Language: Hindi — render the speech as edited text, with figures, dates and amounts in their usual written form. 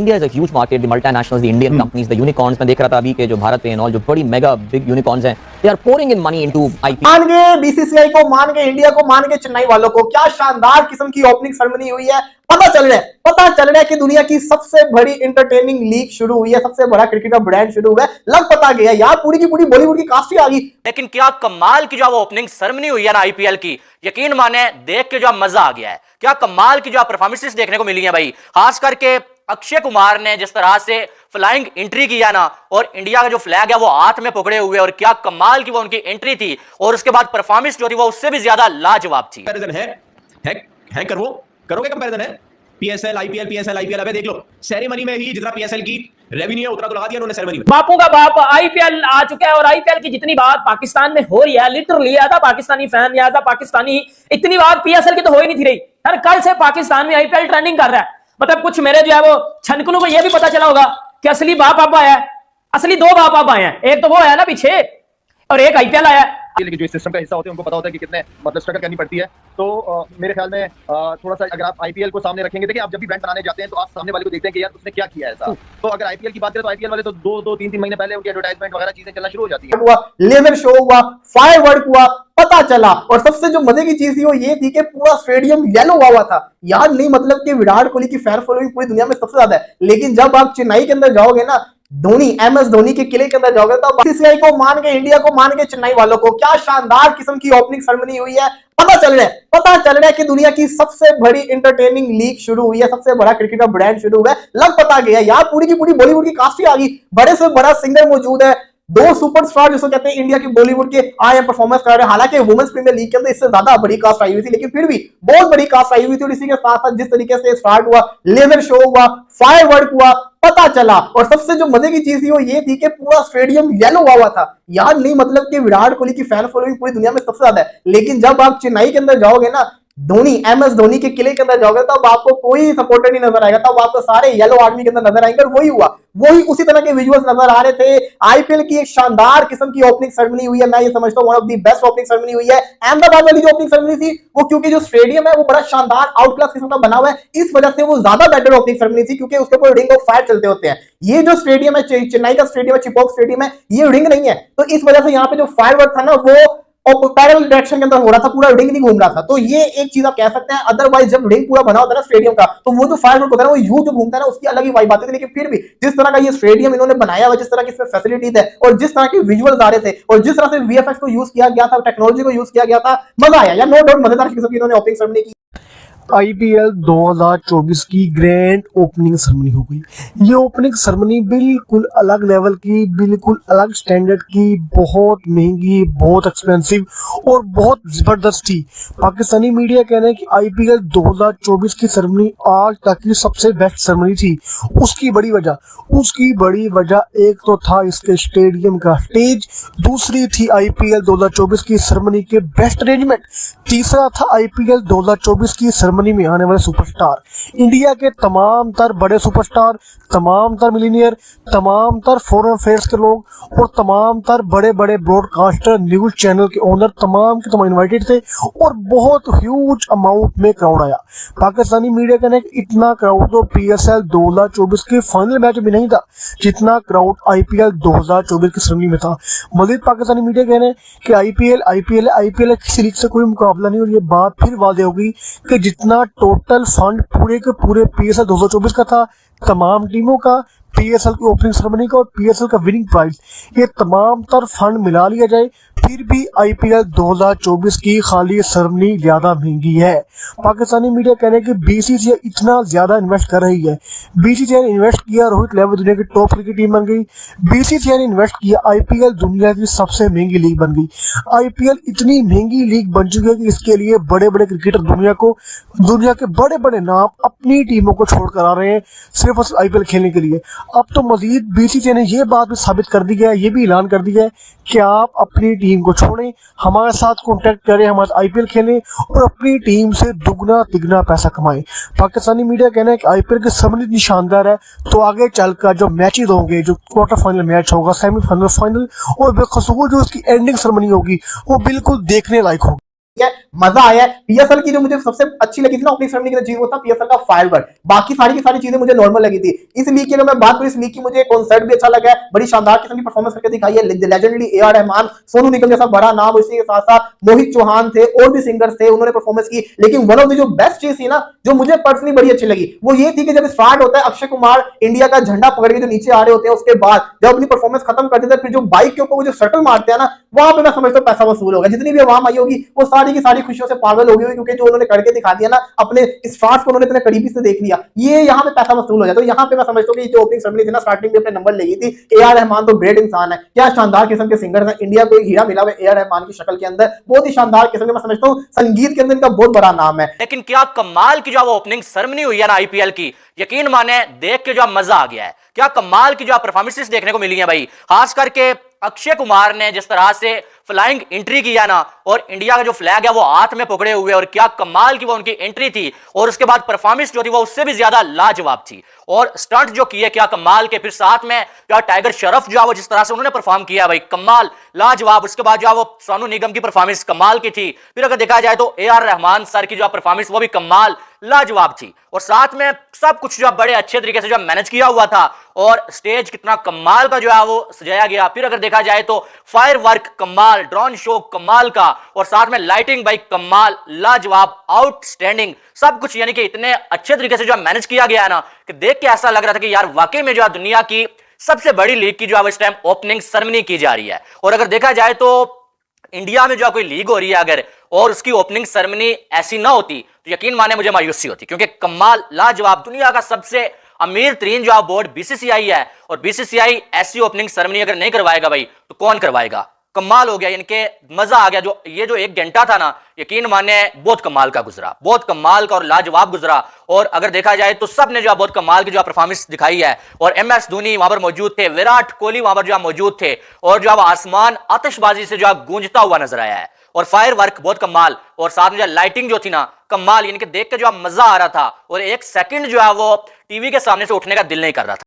India is a huge market. The multinationals, the Indian companies, the unicorns. मैं देख रहा था अभी के जो भारत में और जो बड़ी मेगा बिग unicorns हैं, they are pouring in money into IPL. मान के बीसीसीआई को, मान के इंडिया को, मान के चेन्नई वालों को, क्या शानदार किस्म की ओपनिंग सेरेमनी हुई है। पता चल रहा है कि दुनिया की सबसे बड़ी एंटरटेनिंग लीग शुरू हुई है, सबसे बड़ा क्रिकेट का ब्रांड शुरू हुआ है। लग पता गया यार, पूरी की पूरी बॉलीवुड की कास्ट ही आ गई। लेकिन क्या कमाल की जो ओपनिंग सेरेमनी हुई है ना आईपीएल की, यकीन माने देख के जो मजा आ गया है। क्या कमाल की जो परफॉर्मेंसेस देखने को मिली है भाई, खास करके अक्षय कुमार ने जिस तरह से फ्लाइंग एंट्री किया ना, और इंडिया का जो फ्लैग है वो हाथ में पकड़े हुए, और क्या कमाल की वो उनकी एंट्री थी, और उसके बाद परफॉर्मेंस जो थी वो उससे भी ज्यादा लाजवाब थी। है करोगे कंपैरिजन है पीएसएल आईपीएल अबे देख लो, सेरेमनी में ही जितना पीएसएल की रेवेन्यू है उतना तो लगा दिया उन्होंने सेरेमनी में। बापू का बाप आईपीएल आ चुका है, और आईपीएल की जितनी बात पाकिस्तान में हो रही है, लिटरली आधा पाकिस्तानी फैन या आधा पाकिस्तानी, इतनी बात पीएसएल की तो हो ही नहीं थी रही। हर कल से पाकिस्तान में आईपीएल ट्रेंडिंग कर रहा है। मतलब कुछ मेरे जो है वो छनकनों को यह भी पता चला होगा कि असली बाप अब आया है, असली दो बाप अब आए हैं, एक तो वो आया ना पीछे और एक आईपीएल आया। लेकिन जो इस सिस्टम का हिस्सा होते हैं उनको पता होता है कि कितने मतलब स्ट्रगल करनी पड़ती है। तो मेरे ख्याल में थोड़ा सा अगर आप आईपीएल को सामने रखेंगे, देखिए आप जब भी ब्रांड बनाने जाते हैं तो आप सामने वाले को देखते हैं कि यार उसने क्या किया है ऐसा। तो अगर आईपीएल की बात करें तो आईपीएल वाले तो दो तीन महीने पहले उनकी एडवर्टाइजमेंट वगैरह चीजें चलना शुरू हो जाती है। हुआ लेजर शो हुआ, फायरवर्क हुआ, पता चला। और सबसे जो मजे की चीज थी वो ये थी कि पूरा स्टेडियम येलो हुआ था। यार नहीं मतलब कि विराट कोहली की फैन फॉलोइंग पूरी दुनिया में सबसे ज्यादा है, लेकिन जब आप चेन्नई के अंदर जाओगे ना, धोनी MS धोनी के किले के अंदर जाओगे, तो बीसीसीआई को, मान के इंडिया को, मान के चेन्नई वालों को, क्या शानदार किस्म की ओपनिंग सेरेमनी हुई है। पता चल रहा है कि दुनिया की सबसे बड़ी एंटरटेनिंग लीग शुरू हुई है, सबसे बड़ा क्रिकेट का ब्रांड शुरू हुआ है। लग पता गया यार, पूरी की पूरी बॉलीवुड की कास्ट ही आ गई। बड़े से बड़ा सिंगर मौजूद है, दो सुपरस्टार जिसको कहते हैं इंडिया की बॉलीवुड के आए परफॉर्मेंस कर रहे हैं। हालांकि वुमेन्स प्रीमियर लीग के अंदर इससे ज्यादा बड़ी कास्ट आई हुई थी, लेकिन फिर भी बहुत बड़ी कास्ट आई हुई थी। और इसी के साथ साथ जिस तरीके से स्टार्ट हुआ, लेजर शो हुआ, फायरवर्क हुआ, पता चला। और सबसे जो मजे की चीज थी वो ये थी कि पूरा स्टेडियम येलो हुआ था। यार नहीं मतलब कि विराट कोहली की फैन फॉलोइंग पूरी दुनिया में सबसे ज्यादा है, लेकिन जब आप चेन्नई के अंदर जाओगे ना, धोनी MS धोनी के किले के अंदर जाओगे, तब आपको कोई सपोर्टर नहीं नजर आएगा, तब आपको सारे येलो आर्मी के अंदर नजर आएंगे। और वही हुआ, वही उसी तरह के विजुअल्स नजर आ रहे थे। आईपीएल की एक शानदार किस्म की ओपनिंग सेरेमनी हुई है। मैं ये समझता हूं one of the best opening ceremony हुई है। अहमदाबाद वाली जो ओपनिंग सेरेमनी थी वो, क्योंकि जो स्टेडियम है वो बड़ा शानदार आउट क्लास किस्म का बना हुआ है, इस वजह से वो ज्यादा बेटर ओपनिंग सेरेमनी थी, क्योंकि उसके ऊपर रिंग ऑफ फायर चलते होते हैं। ये जो स्टेडियम है, चेन्नई का स्टेडियम है, चिपॉक स्टेडियम है, ये रिंग नहीं है, तो इस वजह से यहाँ पे जो फायरवर्क था ना वो पैरेलल डायरेक्शन के अंदर हो रहा था, पूरा रिंग नहीं घूम रहा था। तो ये एक चीज आप कह सकते हैं। अदरवाइज जब रिंग पूरा बना होता है ना स्टेडियम का, तो वो जो फायरवर्क होता है ना, वो यू जो घूमता है ना, उसकी अलग ही वाइब आती थी। लेकिन फिर भी जिस तरह का ये स्टेडियम इन्होंने बनाया हुआ, जिस तरह की इसमें फैसिलिटीज है, और जिस तरह के विजुअल्स आ रहे थे, और जिस तरह से VFX को यूज किया गया था, टेक्नोलॉजी को यूज किया गया था, मजा आया यार। नो डाउट मजेदार किस्म की इन्होंने ओपनिंग सेरेमनी की। आईपीएल 2024 की ग्रैंड ओपनिंग सेरेमनी हो गई। ये ओपनिंग सेरेमनी बिल्कुल अलग लेवल की, बिल्कुल अलग स्टैंडर्ड की, बहुत महंगी, बहुत एक्सपेंसिव और बहुत जबरदस्त थी। पाकिस्तानी मीडिया कह रहे हैं कि आईपीएल 2024 की सेरेमनी आज तक की सबसे बेस्ट सेरेमनी थी। उसकी बड़ी वजह एक तो था इसके स्टेडियम का स्टेज, दूसरी थी आईपीएल 2024 की सेरेमनी के बेस्ट अरेंजमेंट, तीसरा था आईपीएल 2024 की सेरेमनी में आने वाले सुपरस्टार। इंडिया के तमाम तर बड़े सुपरस्टार, तमाम तर मिलीनियर, तमाम तर फॉरेन अफेयर्स के लोग और तमाम तर बड़े बड़े ब्रॉडकास्टर, न्यूज चैनल के ओनर तमाम के तमाम इन्वाइटेड थे, और बहुत ह्यूज अमाउंट में क्राउड आया। पाकिस्तानी मीडिया कहने इतना क्राउड तो PSL 2024 के फाइनल मैच में नहीं था जितना क्राउड आईपीएल 2024 की सेरेमनी में था। मजीद पाकिस्तानी मीडिया कह रहे हैं कि आईपीएल किसी लीग से कोई मुकाबला नहीं, और ये बात फिर वाज़ेह होगी कि जितना टोटल फंड पूरे के पूरे PSL 2024 का था, तमाम टीमों का, PSL की ओपनिंग सेरेमनी का और PSL का विनिंग प्राइज, ये तमाम तर फंड मिला लिया जाए, फिर भी आईपीएल 2024 की खाली सेरेमनी ज्यादा महंगी है। पाकिस्तानी मीडिया कह रहे हैं कि बीसीसीआई इतना ज्यादा इन्वेस्ट कर रही है। बीसीसीआई ने इन्वेस्ट किया, रोहित लेवल दुनिया की टॉप क्रिकेट टीम बन गई। बीसीसीआई ने इन्वेस्ट किया, आईपीएल दुनिया की सबसे महंगी लीग बन गई। आईपीएल इतनी महंगी लीग बन चुकी है कि इसके लिए बड़े बड़े क्रिकेटर दुनिया के बड़े बड़े नाम अपनी टीमों को छोड़ कर आ रहे हैं सिर्फ आईपीएल खेलने के लिए। अब तो मजीद बीसीसीआई ने यह बात भी साबित कर दी है, ये भी ऐलान कर दिया है कि आप अपनी टीम को छोड़ें, हमारे साथ कांटेक्ट करें, हमारे आईपीएल खेलें और अपनी टीम से दुगना तिगना पैसा कमाएं। पाकिस्तानी मीडिया कहना है कि आईपीएल की सेरेमनी इतनी शानदार है, तो आगे चलकर जो मैचेस होंगे, जो क्वार्टर फाइनल मैच होगा, सेमीफाइनल, फाइनल और बेखसूस जो उसकी एंडिंग सेरेमनी होगी, वो बिल्कुल देखने लायक होगी। मजा आया है। पीएसएल की जो मुझे सबसे अच्छी लगी थी ना ओपनिंग सेरेमनी की चीज, वो था पीएसएल का फायरवर्क। बाकी सारी की सारी चीजें मुझे नॉर्मल लगी थी। इस लीग की अगर मैं बात करूं, इस लीग की मुझे कॉन्सर्ट भी अच्छा लगा है, बड़ी शानदार किस्म की परफॉर्मेंस करके दिखाई है। Legendary A R. रहमान, सोनू निगम जैसा बड़ा नाम, उसी के साथ साथ मोहित चौहान थे और भी सिंगर्स थे, उन्होंने परफॉर्मेंस की। लेकिन वन ऑफ द जो बेस्ट चीज थी ना, जो मुझे पर्सनली बड़ी अच्छी लगी, वो ये थी कि जब स्टार्ट होता है अक्षय कुमार इंडिया का झंडा पकड़ के जो नीचे आ रहे होते हैं, उसके बाद जब अपनी परफॉर्मेंस खत्म कर देते हैं, फिर जो बाइक के ऊपर वो जो शटल मारते हैं ना, वहां पे मैं समझता हूं पैसा वसूल होगा। जितनी भी आवाम आई होगी वो सारी की सारी खुशियों से पागल हो गई होगी, क्योंकि जो उन्होंने करके दिखा दिया ना, अपने स्टार्स को उन्होंने इतने करीबी से देख लिया, ये यहाँ पे पैसा वसूल हो जाता है। तो यहाँ पे मैं समझता हूँ कि जो ओपनिंग सेरेमनी थी ना, स्टार्टिंग में अपने नंबर ले गई थी। ए.आर. रहमान तो ग्रेट इंसान है, क्या शानदार किस्म के सिंगर है। इंडिया को एक हीरा मिला हुआ ए.आर. रहमान की शक्ल के अंदर, बहुत ही शानदार किस्म के, मैं समझता हूँ संगीत के अंदर इनका बहुत बड़ा नाम है। लेकिन क्या कमाल की जो वो ओपनिंग सेरेमनी हुई है ना आईपीएल की, यकीन माने देख के जो मजा आ गया है। क्या कमाल की जो परफॉर्मेंसेस देखने को मिली है भाई, खास करके अक्षय कुमार ने जिस तरह से फ्लाइंग एंट्री किया ना, और इंडिया का जो फ्लैग है वो हाथ में पकड़े हुए, और क्या कमाल की वो उनकी एंट्री थी। और उसके बाद परफॉर्मेंस जो थी वो उससे भी ज्यादा लाजवाब थी, और स्टंट जो किए क्या कमाल के। फिर साथ में जो टाइगर श्रॉफ जो वो जिस तरह से उन्होंने परफॉर्म किया भाई, कमाल लाजवाब। उसके बाद जो वो सोनू निगम की परफॉर्मेंस कमाल की थी। फिर अगर देखा जाए तो ए.आर. रहमान सर की जो परफॉर्मेंस वो भी कमाल लाजवाब थी। और साथ में सब कुछ जो बड़े अच्छे तरीके से जो मैनेज किया हुआ था, और स्टेज कितना कमाल का जो है वो सजाया गया। फिर अगर देखा जाए तो फायर वर्क कमाल, ड्रोन शो कमाल का, और साथ में लाइटिंग भाई कमाल लाजवाब आउटस्टैंडिंग, सब कुछ यानी कि इतने अच्छे तरीके से जो मैनेज किया गया है ना, कि देख के ऐसा लग रहा था कि यार वाकई में जो दुनिया की सबसे बड़ी लीग की जो इस टाइम ओपनिंग सेरेमनी की जा रही है। और अगर देखा जाए तो इंडिया में जो कोई लीग हो रही है अगर, और उसकी ओपनिंग सेरेमनी ऐसी ना होती तो यकीन माने मुझे मायूसी होती, क्योंकि कमाल लाजवाब, दुनिया का सबसे अमीर तरीन जो बोर्ड बीसीसीआई है, और बीसीसीआई ऐसी ओपनिंग सेरेमनी अगर नहीं करवाएगा भाई तो कौन करवाएगा। कमाल हो गया, इनके मजा आ गया। जो ये जो एक घंटा था ना, यकीन माने बहुत कमाल का गुजरा, बहुत कमाल का और लाजवाब गुजरा। और अगर देखा जाए तो सब ने जो बहुत कमाल की जो परफॉर्मेंस दिखाई है, और एमएस धोनी वहां पर मौजूद थे, विराट कोहली वहां पर जो मौजूद थे, और जो आसमान आतिशबाजी से जो गूंजता हुआ नजर आया है, और फायर वर्क बहुत कमाल, और साथ में जो लाइटिंग जो थी ना कमाल, यानी कि देख के जो मजा आ रहा था, और एक सेकंड जो है वो टीवी के सामने से उठने का दिल नहीं कर रहा था।